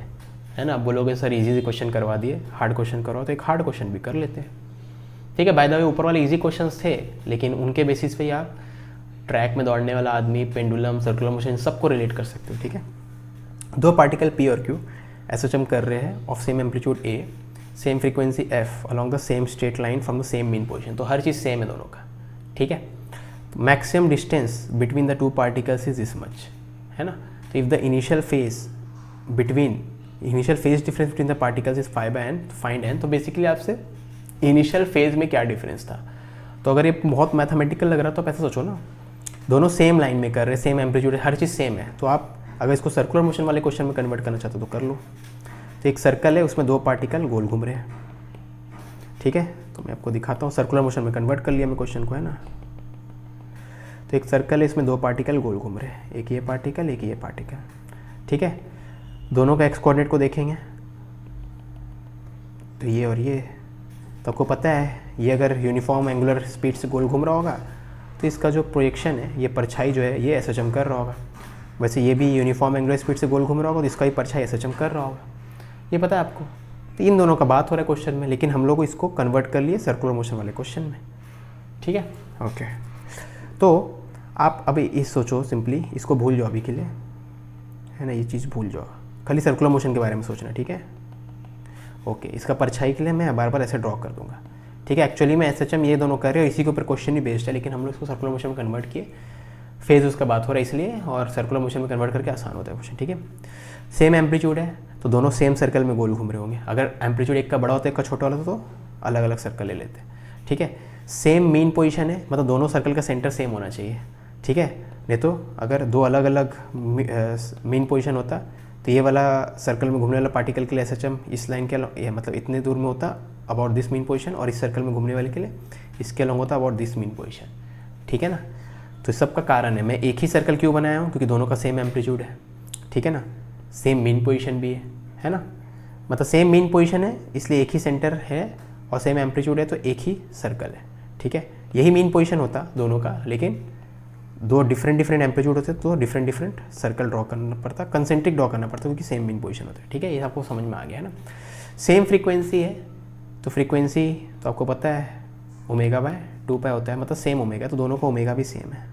है ना। अब बोलोगे सर इजी क्वेश्चन करवा दिए, हार्ड क्वेश्चन करवाओ, तो एक हार्ड क्वेश्चन भी कर लेते हैं, ठीक है। बाय द वे ऊपर वाले इजी क्वेश्चंस थे, लेकिन उनके बेसिस पे ही आप ट्रैक में दौड़ने वाला आदमी, पेंडुलम, सर्कुलर मोशन, सबको रिलेट कर सकते हो, ठीक है। दो पार्टिकल P और Q एसोचम कर रहे हैं of same amplitude A, same frequency F along the same straight line from the same mean position, तो हर चीज़ सेम है दोनों का, ठीक है। Maximum distance between the two particles is this much, है ना। तो if the initial phase difference between the particles is π/n, find n, तो बेसिकली आपसे इनिशियल फेज में क्या डिफरेंस था। तो अगर ये बहुत मैथमेटिकल लग रहा तो आप ऐसा सोचो ना, दोनों सेम लाइन में कर रहे, सेम एम्पलीट्यूड, हर चीज़ सेम है, तो आप अगर इसको सर्कुलर मोशन वाले क्वेश्चन में कन्वर्ट करना चाहते हो तो कर लो। तो एक सर्कल है, उसमें दो पार्टिकल गोल घूम रहे हैं, ठीक है। तो मैं आपको दिखाता हूँ, सर्कुलर मोशन में कन्वर्ट कर लिया मैं क्वेश्चन को, है ना। तो एक सर्कल है, इसमें दो पार्टिकल गोल घूम रहे हैं, एक ये पार्टिकल एक ये पार्टिकल, ठीक है। दोनों का एक्स कोऑर्डिनेट को देखेंगे, तो ये और ये, तो आपको पता है ये अगर यूनिफॉर्म एंगुलर स्पीड से गोल घूम रहा होगा तो इसका जो प्रोजेक्शन है, ये परछाई जो है ये एसएचएम कर रहा होगा। वैसे ये भी यूनिफॉर्म एंगुलर स्पीड से गोल घूम रहा होगा तो इसका भी परछाई एसएचएम कर रहा होगा, ये पता है आपको। तो इन दोनों का बात हो रहा है क्वेश्चन में, लेकिन हम लोग इसको कन्वर्ट कर लिए सर्कुलर मोशन वाले क्वेश्चन में, ठीक है। ओके, तो आप अभी इस सोचो, सिंपली इसको भूल जाओ अभी के लिए, है ना, ये चीज़ भूल जाओ, खाली सर्कुलर मोशन के बारे में सोचना, ठीक है। ओके, इसका परछाई के लिए मैं बार बार ऐसे ड्रॉ कर दूंगा, ठीक है। एक्चुअली में एसएचएम ये दोनों कर रहे हो, इसी के ऊपर क्वेश्चन ही बेस्ड है, लेकिन हम लोग इसको सर्कुलर मोशन में कन्वर्ट किए, फेज उसका बात हो रहा है इसलिए, और सर्कुलर मोशन में कन्वर्ट करके आसान होता है क्वेश्चन, ठीक है। सेम एम्पलीट्यूड है तो दोनों सेम सर्कल में गोल घूम रहे होंगे, अगर एम्पलीट्यूड एक का बड़ा होता है एक का छोटा वाला तो अलग अलग सर्कल ले लेते हैं, ठीक है। सेम मीन पोजीशन है, मतलब दोनों सर्कल का सेंटर सेम होना चाहिए, ठीक है। नहीं तो अगर दो अलग अलग मीन पोजीशन होता तो ये वाला सर्कल में घूमने वाला पार्टिकल के लिए एसएचएम इस लाइन के ये मतलब इतने दूर में होता अबाउट दिस मीन पोजीशन, और इस सर्कल में घूमने वाले के लिए इसके अलॉन्ग होता अबाउट दिस मीन पोजीशन, ठीक है ना। तो इस सब का कारण है, मैं एक ही सर्कल क्यों बनाया हूँ, क्योंकि दोनों का सेम एम्पलीट्यूड है, ठीक है ना, सेम मीन पोजीशन भी है ना, मतलब सेम मीन पोजीशन है इसलिए एक ही सेंटर है और सेम एम्पलीट्यूड है तो एक ही सर्कल है, ठीक है। यही मीन पोजीशन होता दोनों का, लेकिन दो डिफरेंट एम्पलीट्यूड होते तो डिफरेंट सर्कल ड्रॉ करना पड़ता, कंसेंट्रिक ड्रॉ करना पड़ता, क्योंकि सेम मीन पोजीशन होता है, ठीक है। ये आपको समझ में आ गया है ना। सेम फ्रीक्वेंसी है तो फ्रीक्वेंसी तो आपको पता है ω/2π होता है, मतलब सेम ओमेगा, तो दोनों का ओमेगा भी सेम है,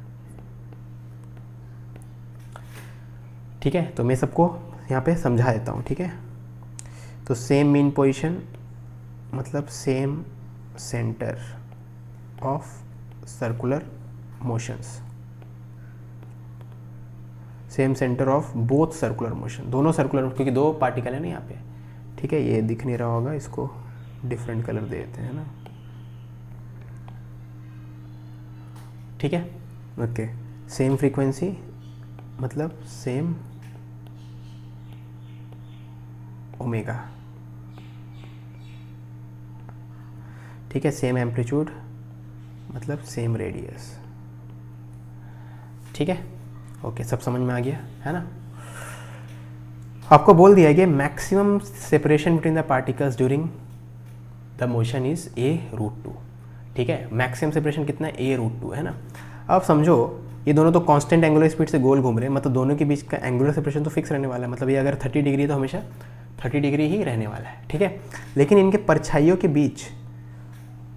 ठीक है। तो मैं सबको यहाँ पे समझा देता हूँ, ठीक है। तो सेम मीन पोजीशन मतलब same centre of circular motions, same centre of both circular motion, दोनों सर्कुलर, क्योंकि दो पार्टिकल है ना यहाँ पे, ठीक है। ये दिख नहीं रहा होगा, इसको डिफरेंट कलर दे देते हैं ना, ठीक है। ओके, सेम फ्रीक्वेंसी मतलब सेम ओमेगा, ठीक है, सेम एम्पलीट्यूड मतलब सेम रेडियस, ठीक है, ओके, सब समझ में आ गया है ना। आपको बोल दिया कि maximum separation between the particles during the motion is a√2, ठीक है, मैक्सिमम सेपरेशन कितना है, a√2 है ना। अब समझो ये दोनों तो कांस्टेंट एंगुलर स्पीड से गोल घूम रहे हैं, मतलब दोनों के बीच का एंगुलर सेपरेशन तो फिक्स रहने वाला है, मतलब ये अगर 30 डिग्री तो हमेशा 30 डिग्री ही रहने वाला है, ठीक है। लेकिन इनके परछाइयों के बीच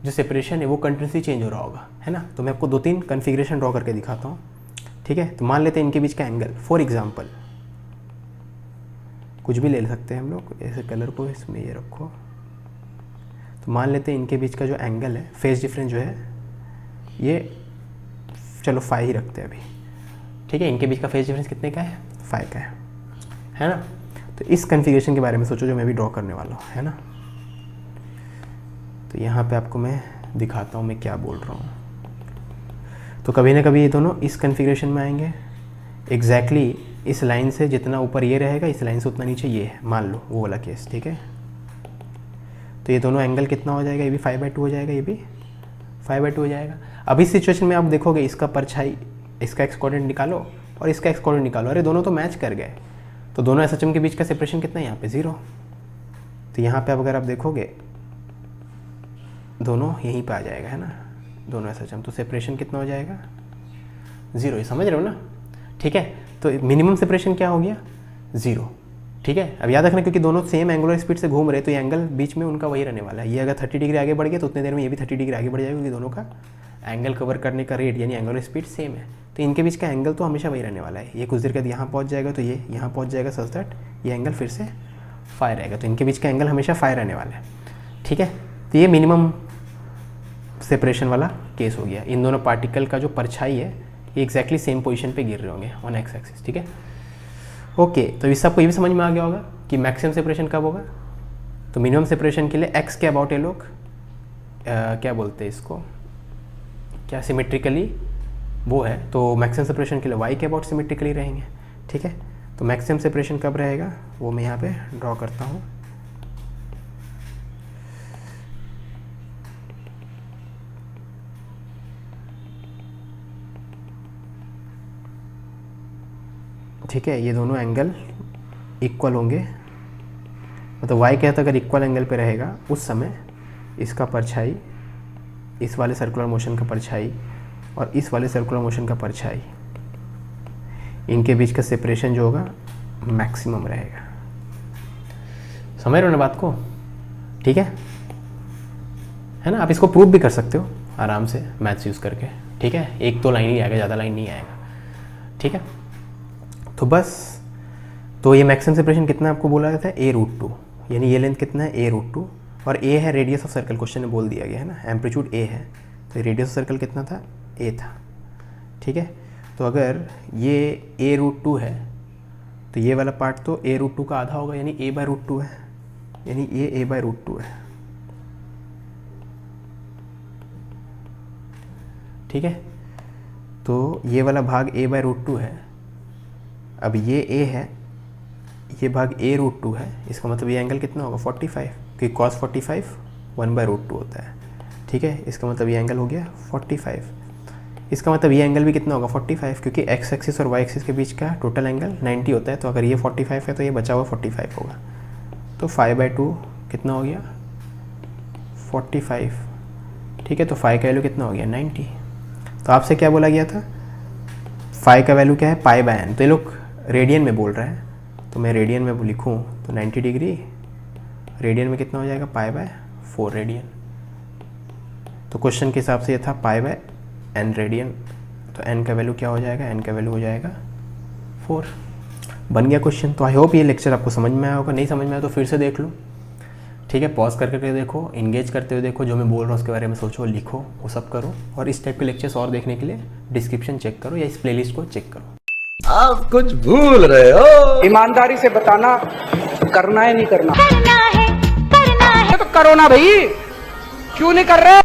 जो सेपरेशन है वो कंटिन्यूसली चेंज हो रहा होगा, है ना। तो मैं आपको 2-3 कन्फिग्रेशन ड्रॉ करके दिखाता हूँ, ठीक है। तो मान लेते हैं इनके बीच का एंगल, फॉर एग्जाम्पल कुछ भी ले सकते हैं हम लोग, ऐसे कलर को इसमें ये रखो। तो मान लेते हैं इनके बीच का जो एंगल है, फेज डिफरेंस जो है ये चलो 5 ही रखते हैं अभी, ठीक है। इनके बीच का फेज डिफरेंस कितने का है, 5 का है ना। तो इस कन्फिग्रेशन के बारे में सोचो जो मैं भी ड्रॉ करने वाला हूँ, है ना। तो यहाँ पे आपको मैं दिखाता हूँ मैं क्या बोल रहा हूँ। तो कभी ना कभी ये दोनों इस कन्फिग्रेशन में आएंगे, एग्जैक्टली इस लाइन से जितना ऊपर ये रहेगा इस लाइन से उतना नीचे ये है, मान लो वो वाला केस, ठीक है। तो ये दोनों एंगल कितना हो जाएगा, ये भी 5/2 हो जाएगा, ये भी 5/2 हो जाएगा। अब इस सिचुएशन में आप देखोगे इसका परछाई, इसका एक्स कोऑर्डिनेट निकालो और इसका एक्स कोऑर्डिनेट निकालो, अरे दोनों तो मैच कर गए। तो दोनों एसएचएम के बीच का सेपरेशन कितना है, यहाँ पे 0। तो यहाँ पे अब अगर आप देखोगे दोनों यहीं पे आ जाएगा, है ना, दोनों एसएचएम। तो सेपरेशन कितना हो जाएगा, 0, ये समझ रहे हो ना, ठीक है। तो मिनिमम सेपरेशन क्या हो गया, 0, ठीक है। अब याद रखना क्योंकि दोनों सेम एंगुलर स्पीड से घूम रहे तो ये एंगल बीच में उनका वही रहने वाला है। ये अगर 30 डिग्री आगे बढ़ गया तो उतनी देर में ये भी 30 डिग्री आगे बढ़ जाएगा, क्योंकि दोनों का एंगल कवर करने का रेट यानी एंगुलर स्पीड सेम है। तो इनके बीच का एंगल तो हमेशा वही रहने वाला है। ये कुछ देर के बाद यहाँ पहुँच जाएगा तो ये यहाँ पहुँच जाएगा, सच दैट ये एंगल फिर से 5 रहेगा। तो इनके बीच का एंगल हमेशा 5 रहने वाला है, ठीक है। तो ये मिनिमम सेपरेशन वाला केस हो गया। इन दोनों पार्टिकल का जो परछाई है ये एक्जैक्टली सेम पोजीशन पे गिर रहे होंगे ऑन एक्स एक्सिस, ठीक है, ओके। तो इस सबको ये भी समझ में आ गया होगा कि मैक्सिमम सेपरेशन कब होगा। तो मिनिमम सेपरेशन के लिए एक्स के अबाउट ये लोग क्या बोलते हैं इसको, क्या सिमेट्रिकली वो है, तो मैक्सिमम सेपरेशन के लिए वाई के अबाउट सिमेट्रिकली रहेंगे, ठीक है। तो मैक्सिमम सेपरेशन कब रहेगा वो मैं यहाँ पे ड्रॉ करता हूँ। ठीक है, ये दोनों एंगल इक्वल होंगे, मतलब y कहता अगर इक्वल एंगल पे रहेगा उस समय इसका परछाई, इस वाले सर्कुलर मोशन का परछाई और इस वाले सर्कुलर मोशन का परछाई, इनके बीच का सेपरेशन जो होगा मैक्सिमम रहेगा। समझ रहे हो ना बात को, ठीक है ना। आप इसको प्रूव भी कर सकते हो आराम से मैथ्स यूज़ करके, ठीक है। 1-2 लाइन ही आएगा, ज़्यादा लाइन नहीं आएगा, ठीक है। तो बस, तो ये मैक्सिमम सेपरेशन कितना आपको बोला गया था, a√2, यानी ये लेंथ कितना है, a√2, और a है रेडियस ऑफ सर्कल, क्वेश्चन में बोल दिया गया है ना, एम्पलीट्यूड a है, तो रेडियस ऑफ सर्कल कितना था, a था, ठीक है। तो अगर ये a√2 है तो ये वाला पार्ट तो a√2 का आधा होगा, यानी a/√2 है, यानी ये a/√2 है, ठीक है। तो ये वाला भाग a/√2 है। अब ये a है, ये भाग a√2 है, इसका मतलब ये एंगल कितना होगा, 45, क्योंकि cos 45 1/√2 होता है, ठीक है। इसका मतलब ये एंगल हो गया 45। इसका मतलब ये एंगल भी कितना होगा, 45, क्योंकि x एक्सिस और y एक्सिस के बीच का टोटल एंगल 90 होता है। तो अगर ये 45 है तो ये बचा हुआ 45 होगा। तो 5/2 कितना हो गया, 45, ठीक है। तो 5 का वैल्यू कितना हो गया, 90। तो आपसे क्या बोला गया था, 5 का वैल्यू क्या है, π/n। तो ये लोग रेडियन में बोल रहा है, तो मैं रेडियन में लिखूँ तो 90 डिग्री रेडियन में कितना हो जाएगा, π/4 रेडियन। तो क्वेश्चन के हिसाब से ये था π/n रेडियन। तो n का वैल्यू क्या हो जाएगा, n का वैल्यू हो जाएगा 4। बन गया क्वेश्चन। तो आई होप ये लेक्चर आपको समझ में आया होगा। नहीं समझ में आया तो फिर से देख लो, ठीक है। पॉज करके देखो, इंगेज करते हुए देखो, जो मैं बोल रहा हूँ उसके बारे में सोचो, लिखो, वो सब करो। और इस टाइप के लेक्चर्स और देखने के लिए डिस्क्रिप्शन चेक करो या इस प्लेलिस्ट को चेक करो। आप कुछ भूल रहे हो। ईमानदारी से बताना, करना है नहीं करना, करना है तो करो ना भाई, क्यों नहीं कर रहे।